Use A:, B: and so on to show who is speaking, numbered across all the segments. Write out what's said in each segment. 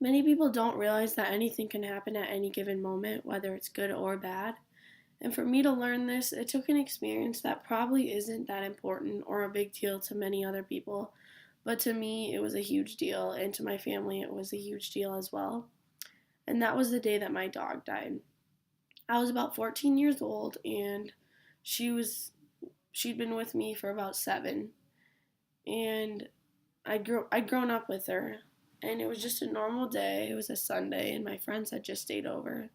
A: Many people don't realize that anything can happen at any given moment, whether it's good or bad. And for me to learn this, it took an experience that probably isn't that important or a big deal to many other people. But to me, it was a huge deal, and to my family, it was a huge deal as well. And that was the day that my dog died. I was about 14 years old, and she was she'd been with me for about 7, and I'd grown up with her, and it was just a normal day. It was a Sunday, and my friends had just stayed over.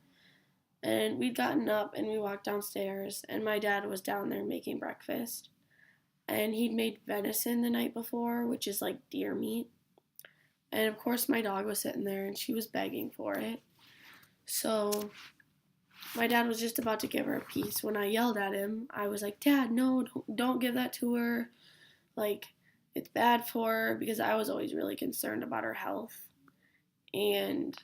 A: And we'd gotten up and we walked downstairs, and my dad was down there making breakfast. And he'd made venison the night before, which is like deer meat. And of course, my dog was sitting there and she was begging for it. So my dad was just about to give her a piece when I yelled at him. I was like, "Dad, no, don't give that to her. Like, it's bad for her," because I was always really concerned about her health. And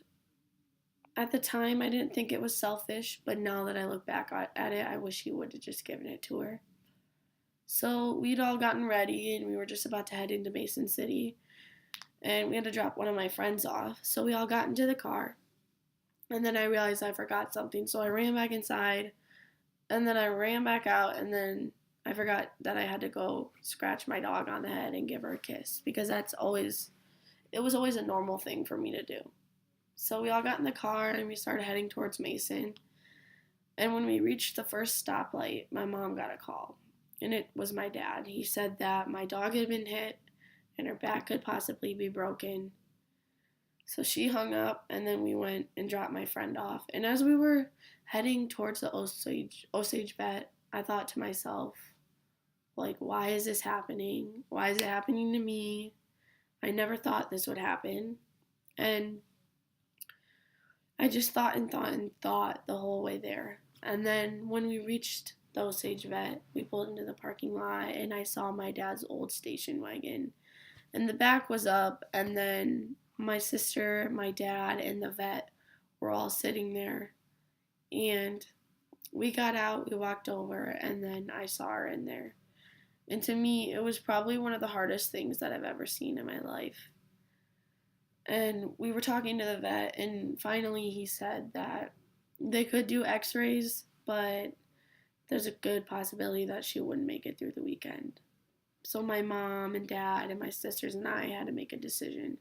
A: at the time, I didn't think it was selfish, but now that I look back at it, I wish he would have just given it to her. So we'd all gotten ready and we were just about to head into Mason City. And we had to drop one of my friends off. So we all got into the car. And then I realized I forgot something. So I ran back inside. And then I ran back out. And then I forgot that I had to go scratch my dog on the head and give her a kiss. Because it was always a normal thing for me to do. So we all got in the car and we started heading towards Mason. And when we reached the first stoplight, my mom got a call. And it was my dad. He said that my dog had been hit and her back could possibly be broken. So she hung up, and then we went and dropped my friend off. And as we were heading towards the Osage vet, I thought to myself, like, why is this happening? Why is it happening to me? I never thought this would happen. And I just thought and thought and thought the whole way there. And then when we reached the Osage vet, we pulled into the parking lot and I saw my dad's old station wagon. And the back was up, and then my sister, my dad, and the vet were all sitting there. And we got out, we walked over, and then I saw her in there. And to me, it was probably one of the hardest things that I've ever seen in my life. And we were talking to the vet, and finally he said that they could do x rays, but there's a good possibility that she wouldn't make it through the weekend. So my mom and dad and my sisters and I had to make a decision.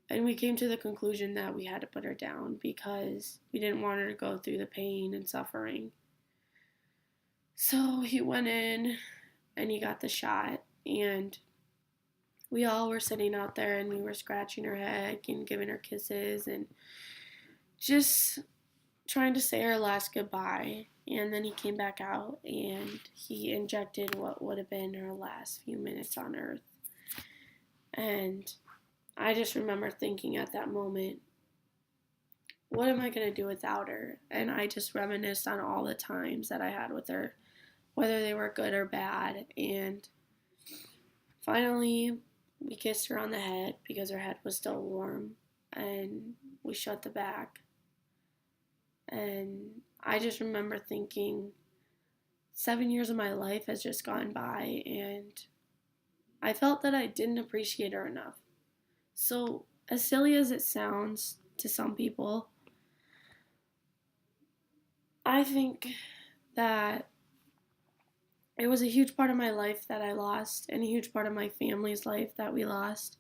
A: And we came to the conclusion that we had to put her down because we didn't want her to go through the pain and suffering. So he went in and he got the shot, and we all were sitting out there and we were scratching her head and giving her kisses and just trying to say her last goodbye. And then he came back out and he injected what would have been her last few minutes on earth. And I just remember thinking at that moment, what am I going to do without her? And I just reminisced on all the times that I had with her, whether they were good or bad. And finally, we kissed her on the head because her head was still warm. And we shut the back. And I just remember thinking, 7 years of my life has just gone by, and I felt that I didn't appreciate her enough. So, as silly as it sounds to some people, I think that it was a huge part of my life that I lost, and a huge part of my family's life that we lost.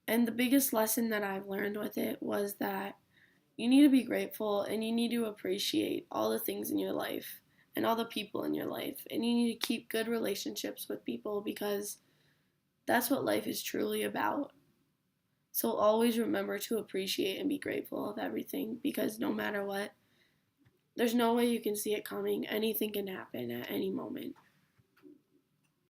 A: And the biggest lesson that I've learned with it was that you need to be grateful and you need to appreciate all the things in your life and all the people in your life. And you need to keep good relationships with people because that's what life is truly about. So always remember to appreciate and be grateful of everything because no matter what, there's no way you can see it coming. Anything can happen at any moment.